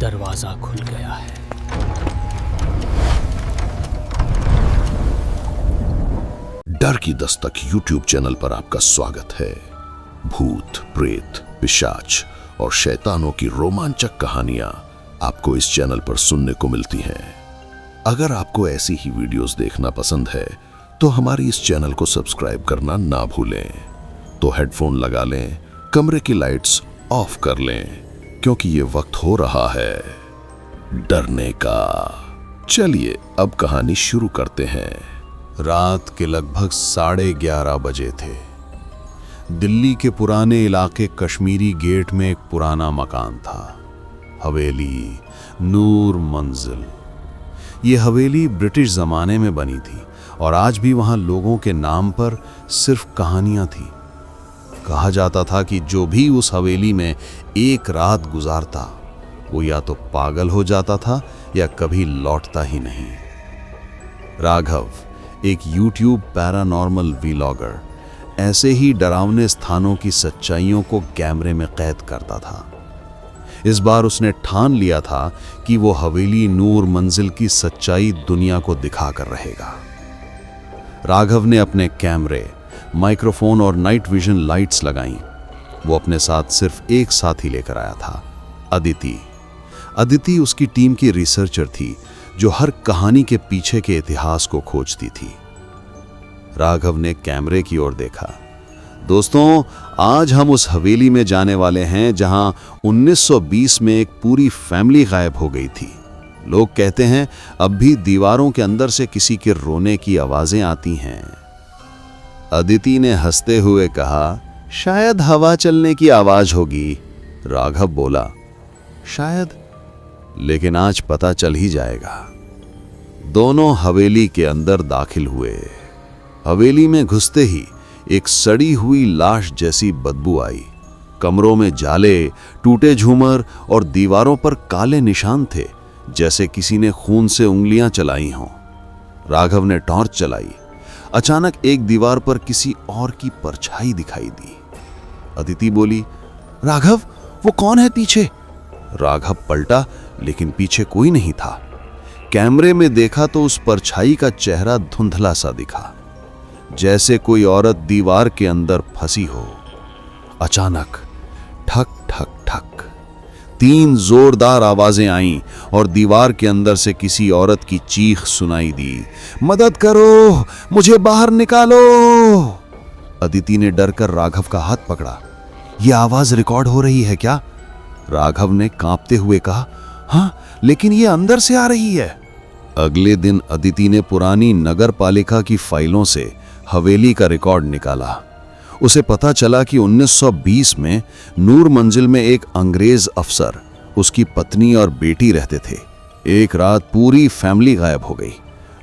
दरवाजा खुल गया है। डर की दस्तक यूट्यूब चैनल पर आपका स्वागत है। भूत, प्रेत, पिशाच और शैतानों की रोमांचक कहानियां आपको इस चैनल पर सुनने को मिलती हैं। अगर आपको ऐसी ही वीडियोस देखना पसंद है तो हमारी इस चैनल को सब्सक्राइब करना ना भूलें। तो हेडफोन लगा लें, कमरे की लाइट्स ऑफ कर लें, क्योंकि ये वक्त हो रहा है डरने का। चलिए अब कहानी शुरू करते हैं। रात के लगभग 11:30 बजे थे। दिल्ली के पुराने इलाके कश्मीरी गेट में एक पुराना मकान था, हवेली नूर मंजिल। ये हवेली ब्रिटिश जमाने में बनी थी और आज भी वहां लोगों के नाम पर सिर्फ कहानियां थी। कहा जाता था कि जो भी उस हवेली में एक रात गुजारता वो या तो पागल हो जाता था या कभी लौटता ही नहीं। राघव, एक यूट्यूब पैरानॉर्मल व्लॉगर, ऐसे ही डरावने स्थानों की सच्चाइयों को कैमरे में कैद करता था। इस बार उसने ठान लिया था कि वो हवेली नूर मंजिल की सच्चाई दुनिया को दिखाकर रहेगा। राघव ने अपने कैमरे, माइक्रोफोन और नाइट विजन लाइट्स लगाईं। वो अपने साथ सिर्फ एक साथी लेकर आया था, अदिति। अदिति उसकी टीम की रिसर्चर थी जो हर कहानी के पीछे के इतिहास को खोजती थी। राघव ने कैमरे की ओर देखा। दोस्तों, आज हम उस हवेली में जाने वाले हैं जहां 1920 में एक पूरी फैमिली गायब हो गई थी। लोग कहते हैं अब भी दीवारों के अंदर से किसी के रोने की आवाजें आती हैं। अदिति ने हंसते हुए कहा, शायद हवा चलने की आवाज होगी। राघव बोला, शायद, लेकिन आज पता चल ही जाएगा। दोनों हवेली के अंदर दाखिल हुए। हवेली में घुसते ही एक सड़ी हुई लाश जैसी बदबू आई। कमरों में जाले, टूटे झूमर और दीवारों पर काले निशान थे, जैसे किसी ने खून से उंगलियां चलाई हों। राघव ने टॉर्च चलाई। अचानक एक दीवार पर किसी और की परछाई दिखाई दी। अदिति बोली, राघव, वो कौन है पीछे? राघव पलटा, लेकिन पीछे कोई नहीं था। कैमरे में देखा तो उस परछाई का चेहरा धुंधला सा दिखा, जैसे कोई औरत दीवार के अंदर फंसी हो। अचानक ठक ठक ठक 3 जोरदार आवाजें आईं और दीवार के अंदर से किसी औरत की चीख सुनाई दी, मदद करो, मुझे बाहर निकालो। अदिति ने डरकर राघव का हाथ पकड़ा। यह आवाज रिकॉर्ड हो रही है क्या? राघव ने कांपते हुए कहा, हाँ, लेकिन ये अंदर से आ रही है। अगले दिन अदिति ने पुरानी नगर पालिका की फाइलों से हवेली का रिकॉर्ड निकाला। उसे पता चला कि 1920 में नूर मंजिल में एक अंग्रेज अफसर, उसकी पत्नी और बेटी रहते थे। एक रात पूरी फैमिली गायब हो गई।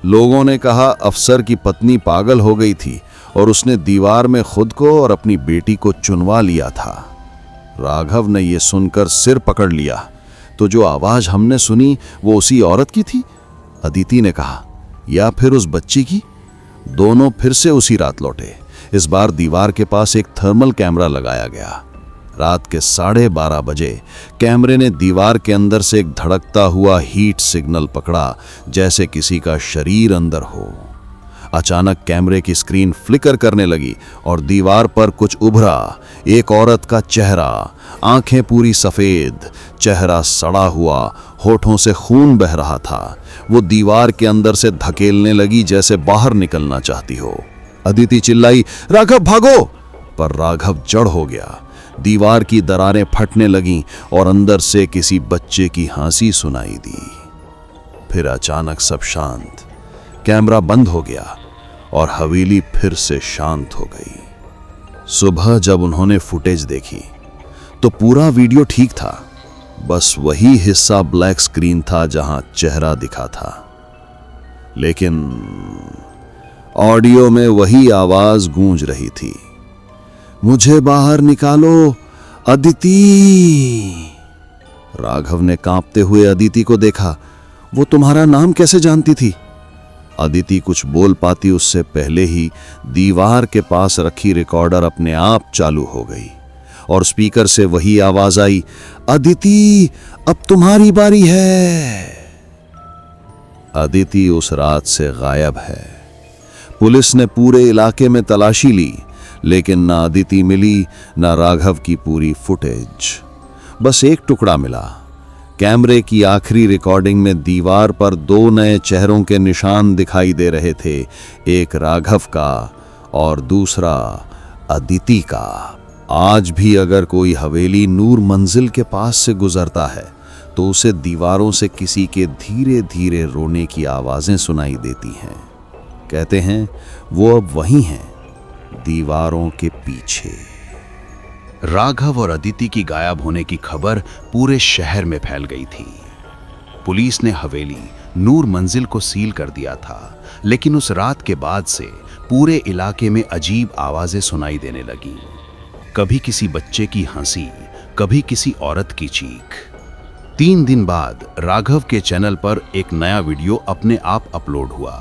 लोगों ने कहा अफसर की पत्नी पागल हो गई थी और उसने दीवार में खुद को और अपनी बेटी को चुनवा लिया था। राघव ने यह सुनकर सिर पकड़ लिया। तो जो आवाज हमने सुनी वो उसी औरत की थी? अदिति ने कहा, या फिर उस बच्ची की? दोनों फिर से उसी रात लौटे। इस बार दीवार के पास एक थर्मल कैमरा लगाया गया। रात के 12:30 बजे कैमरे ने दीवार के अंदर से एक धड़कता हुआ हीट सिग्नल पकड़ा, जैसे किसी का शरीर अंदर हो। अचानक कैमरे की स्क्रीन फ्लिकर करने लगी और दीवार पर कुछ उभरा। एक औरत का चेहरा, आंखें पूरी सफेद, चेहरा सड़ा हुआ, होठों से खून बह रहा था। वो दीवार के अंदर से धकेलने लगी जैसे बाहर निकलना चाहती हो। अदिति चिल्लाई, राघव भागो! पर राघव जड़ हो गया। दीवार की दरारें फटने लगीं और अंदर से किसी बच्चे की हंसी सुनाई दी। फिर अचानक सब शांत। कैमरा बंद हो गया और हवेली फिर से शांत हो गई। सुबह जब उन्होंने फुटेज देखी तो पूरा वीडियो ठीक था, बस वही हिस्सा ब्लैक स्क्रीन था जहां चेहरा दिखा था। लेकिन ऑडियो में वही आवाज गूंज रही थी, मुझे बाहर निकालो, अदिति। राघव ने कांपते हुए अदिति को देखा। वो तुम्हारा नाम कैसे जानती थी? अदिति कुछ बोल पाती उससे पहले ही दीवार के पास रखी रिकॉर्डर अपने आप चालू हो गई और स्पीकर से वही आवाज आई, अदिति अब तुम्हारी बारी है। अदिति उस रात से गायब है। पुलिस ने पूरे इलाके में तलाशी ली, लेकिन ना अदिति मिली, ना राघव की पूरी फुटेज। बस एक टुकड़ा मिला। कैमरे की आखिरी रिकॉर्डिंग में दीवार पर 2 नए चेहरों के निशान दिखाई दे रहे थे, एक राघव का और दूसरा अदिति का। आज भी अगर कोई हवेली नूर मंजिल के पास से गुजरता है तो उसे दीवारों से किसी के धीरे धीरे रोने की आवाजें सुनाई देती हैं। कहते हैं वो अब वहीं हैं, दीवारों के पीछे। राघव और अदिति की गायब होने की खबर पूरे शहर में फैल गई थी। पुलिस ने हवेली नूर मंजिल को सील कर दिया था, लेकिन उस रात के बाद से पूरे इलाके में अजीब आवाजें सुनाई देने लगी। कभी किसी बच्चे की हंसी, कभी किसी औरत की चीख। 3 दिन बाद राघव के चैनल पर एक नया वीडियो अपने आप अपलोड हुआ।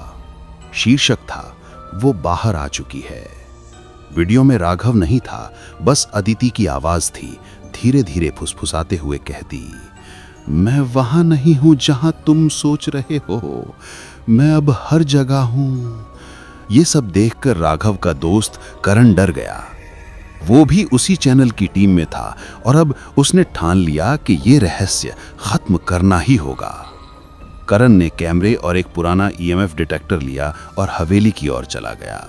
शीर्षक था, वो बाहर आ चुकी है। वीडियो में राघव नहीं था, बस अदिति की आवाज थी, धीरे धीरे फुसफुसाते हुए कहती, मैं वहां नहीं हूं जहां तुम सोच रहे हो, मैं अब हर जगह हूं। ये सब देखकर राघव का दोस्त करण डर गया। वो भी उसी चैनल की टीम में था और अब उसने ठान लिया कि ये रहस्य खत्म करना ही होगा। करण ने कैमरे और एक पुराना EMF डिटेक्टर लिया और हवेली की ओर चला गया।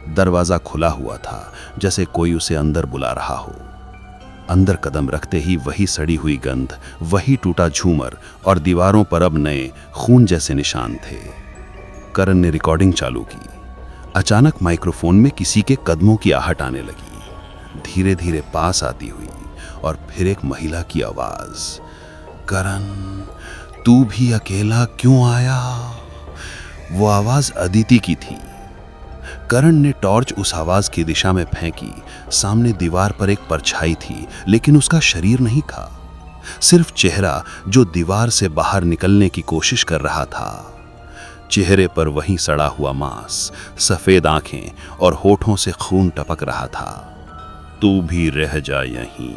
दरवाजा खुला हुआ था, जैसे कोई उसे अंदर बुला रहा हो। अंदर कदम रखते ही वही सड़ी हुई गंध, वही टूटा झूमर और दीवारों पर अब नए खून जैसे निशान थे। करण ने रिकॉर्डिंग चालू की। अचानक माइक्रोफोन में किसी के कदमों की आहट आने लगी, धीरे धीरे पास आती हुई, और फिर एक महिला की आवाज, करण तू भी अकेला क्यों आया? वो आवाज अदिति की थी। करण ने टॉर्च उस आवाज की दिशा में फेंकी। सामने दीवार पर एक परछाई थी, लेकिन उसका शरीर नहीं था, सिर्फ चेहरा जो दीवार से बाहर निकलने की कोशिश कर रहा था। चेहरे पर वही सड़ा हुआ मांस, सफेद आंखें और होठों से खून टपक रहा था। तू भी रह जा यहीं।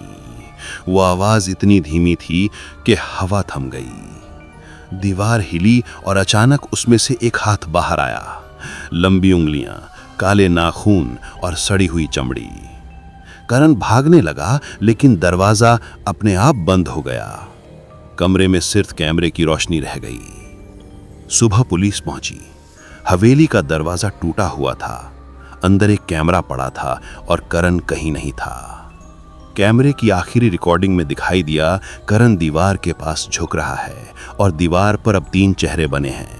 वो आवाज इतनी धीमी थी कि हवा थम गई। दीवार हिली और अचानक उसमें से एक हाथ बाहर आया। लंबी उंगलियां, काले नाखून और सड़ी हुई चमड़ी। करण भागने लगा, लेकिन दरवाजा अपने आप बंद हो गया। कमरे में सिर्फ कैमरे की रोशनी रह गई। सुबह पुलिस पहुंची। हवेली का दरवाजा टूटा हुआ था, अंदर एक कैमरा पड़ा था और करण कहीं नहीं था। कैमरे की आखिरी रिकॉर्डिंग में दिखाई दिया, करण दीवार के पास झुक रहा है और दीवार पर अब 3 चेहरे बने हैं,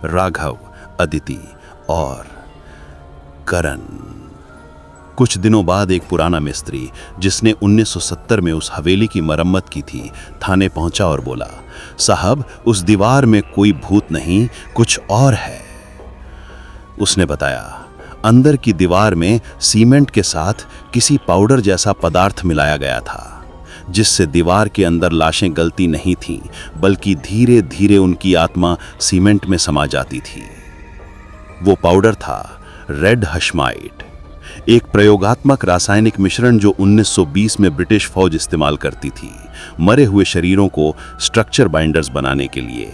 राघव, अदिति और करण। कुछ दिनों बाद एक पुराना मिस्त्री, जिसने 1970 में उस हवेली की मरम्मत की थी, थाने पहुंचा और बोला, साहब उस दीवार में कोई भूत नहीं, कुछ और है। उसने बताया, अंदर की दीवार में सीमेंट के साथ किसी पाउडर जैसा पदार्थ मिलाया गया था, जिससे दीवार के अंदर लाशें गलती नहीं थीं, बल्कि धीरे धीरे उनकी आत्मा सीमेंट में समा जाती थी। वो पाउडर था रेड हशमाइट, एक प्रयोगात्मक रासायनिक मिश्रण जो 1920 में ब्रिटिश फौज इस्तेमाल करती थी, मरे हुए शरीरों को स्ट्रक्चर बाइंडर्स बनाने के लिए।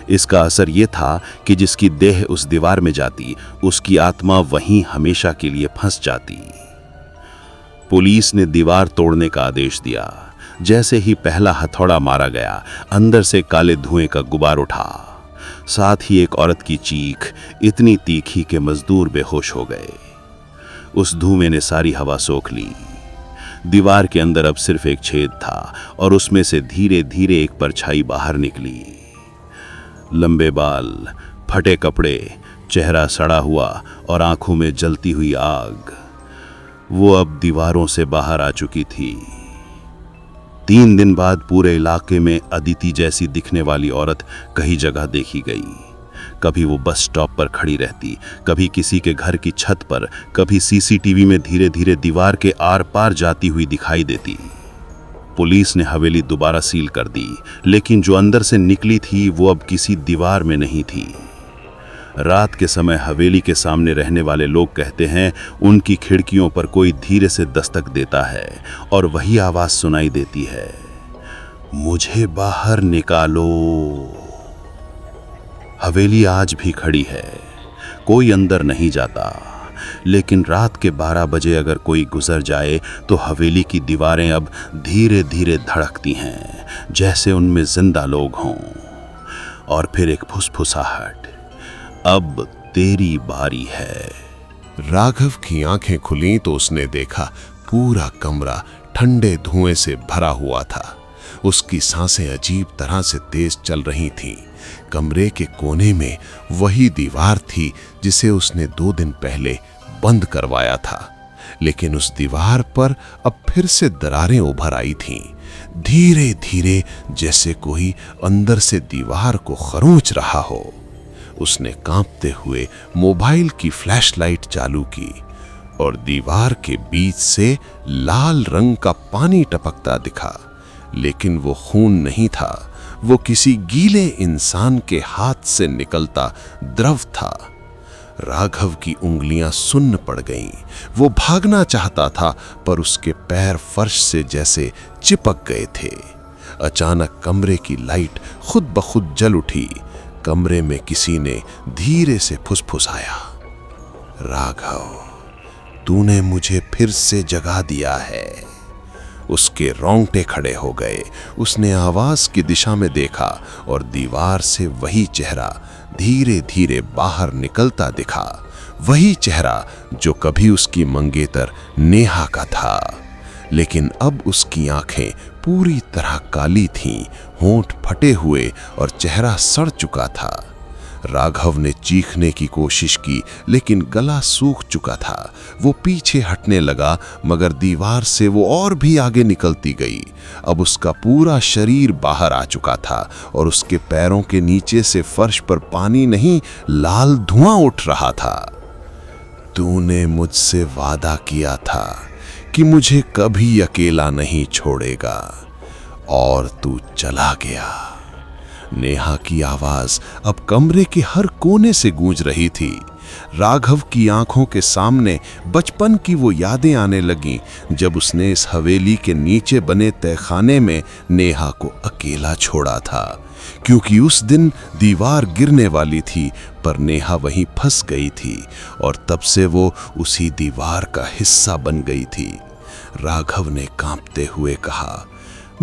इसका असर यह था कि जिसकी देह उस दीवार में जाती, उसकी आत्मा वहीं हमेशा के लिए फंस जाती। पुलिस ने दीवार तोड़ने का आदेश दिया। जैसे ही पहला हथौड़ा मारा गया, अंदर से काले धुएं का गुबार उठा। साथ ही एक औरत की चीख इतनी तीखी कि मजदूर बेहोश हो गए। उस धुएं ने सारी हवा सोख ली। दीवार के अंदर अब सिर्फ एक छेद था और उसमें से धीरे धीरे एक परछाई बाहर निकली। लंबे बाल, फटे कपड़े, चेहरा सड़ा हुआ और आंखों में जलती हुई आग। वो अब दीवारों से बाहर आ चुकी थी। 3 दिन बाद पूरे इलाके में अदिति जैसी दिखने वाली औरत कई जगह देखी गई। कभी वो बस स्टॉप पर खड़ी रहती, कभी किसी के घर की छत पर, कभी सीसीटीवी में धीरे धीरे दीवार के आर पार जाती हुई दिखाई देती। पुलिस ने हवेली दोबारा सील कर दी, लेकिन जो अंदर से निकली थी वो अब किसी दीवार में नहीं थी। रात के समय हवेली के सामने रहने वाले लोग कहते हैं उनकी खिड़कियों पर कोई धीरे से दस्तक देता है और वही आवाज सुनाई देती है, मुझे बाहर निकालो। हवेली आज भी खड़ी है, कोई अंदर नहीं जाता, लेकिन रात के 12 बजे अगर कोई गुजर जाए तो हवेली की दीवारें अब धीरे धीरे धड़कती हैं, जैसे उनमें जिंदा लोग हों। और फिर एक फुसफुसाहट, अब तेरी बारी है। राघव की आंखें खुली तो उसने देखा पूरा कमरा ठंडे धुएं से भरा हुआ था। उसकी सांसें अजीब तरह से तेज चल रही थीं। कमरे के कोने में वही दीवार थी जिसे उसने 2 दिन पहले बंद करवाया था, लेकिन उस दीवार पर अब फिर से दरारें उभर आई थीं, धीरे धीरे, जैसे कोई अंदर से दीवार को खरोंच रहा हो। उसने कांपते हुए मोबाइल की फ्लैशलाइट चालू की और दीवार के बीच से लाल रंग का पानी टपकता दिखा, लेकिन वो खून नहीं था, वो किसी गीले इंसान के हाथ से निकलता द्रव था। राघव की उंगलियां सुन्न पड़ गईं। वो भागना चाहता था पर उसके पैर फर्श से जैसे चिपक गए थे। अचानक कमरे की लाइट खुद ब खुद जल उठी। कमरे में किसी ने धीरे से फुसफुसाया, राघव, तूने मुझे फिर से जगा दिया है। उसके रोंगटे खड़े हो गए। उसने आवाज की दिशा में देखा और दीवार से वही चेहरा धीरे धीरे बाहर निकलता दिखा, वही चेहरा जो कभी उसकी मंगेतर नेहा का था। लेकिन अब उसकी आंखें पूरी तरह काली थीं, होंठ फटे हुए और चेहरा सड़ चुका था। राघव ने चीखने की कोशिश की, लेकिन गला सूख चुका था। वो पीछे हटने लगा, मगर दीवार से वो और भी आगे निकलती गई। अब उसका पूरा शरीर बाहर आ चुका था और उसके पैरों के नीचे से फर्श पर पानी नहीं, लाल धुआं उठ रहा था। तूने मुझसे वादा किया था कि मुझे कभी अकेला नहीं छोड़ेगा, और तू चला गया। नेहा की आवाज अब कमरे के हर कोने से गूंज रही थी। राघव की आंखों के सामने बचपन की वो यादें आने लगीं, जब उसने इस हवेली के नीचे बने तहखाने में नेहा को अकेला छोड़ा था। क्योंकि उस दिन दीवार गिरने वाली थी, पर नेहा वहीं फंस गई थी और तब से वो उसी दीवार का हिस्सा बन गई थी। राघव ने कांपते हुए कहा,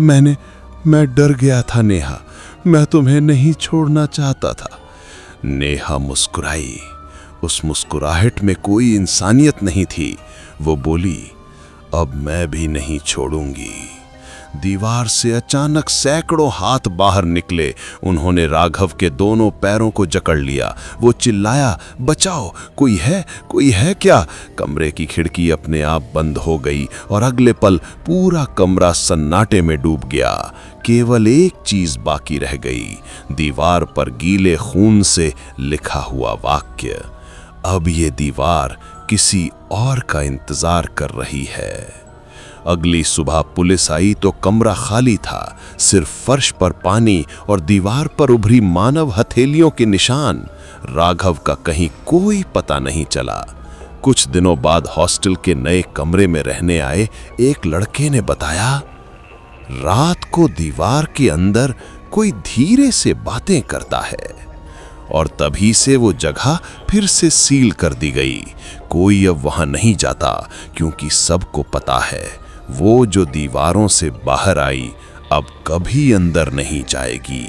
मैं डर गया था नेहा, मैं तुम्हें नहीं छोड़ना चाहता था। नेहा मुस्कुराई। उस मुस्कुराहट में कोई इंसानियत नहीं थी। वो बोली, अब मैं भी नहीं छोड़ूंगी। दीवार से अचानक सैकड़ों हाथ बाहर निकले। उन्होंने राघव के दोनों पैरों को जकड़ लिया। वो चिल्लाया, बचाओ, कोई है क्या? कमरे की खिड़की अपने आप बंद हो गई और अगले पल पूरा कमरा सन्नाटे में डूब गया। केवल एक चीज बाकी रह गई, दीवार पर गीले खून से लिखा हुआ वाक्य, अब ये दीवार किसी और का इंतजार कर रही है। अगली सुबह पुलिस आई तो कमरा खाली था, सिर्फ फर्श पर पानी और दीवार पर उभरी मानव हथेलियों के निशान। राघव का कहीं कोई पता नहीं चला। कुछ दिनों बाद हॉस्टल के नए कमरे में रहने आए एक लड़के ने बताया, रात को दीवार के अंदर कोई धीरे से बातें करता है और तभी से वो जगह फिर से सील कर दी गई। कोई अब वहां नहीं जाता, क्योंकि सबको पता है वो जो दीवारों से बाहर आई अब कभी अंदर नहीं जाएगी।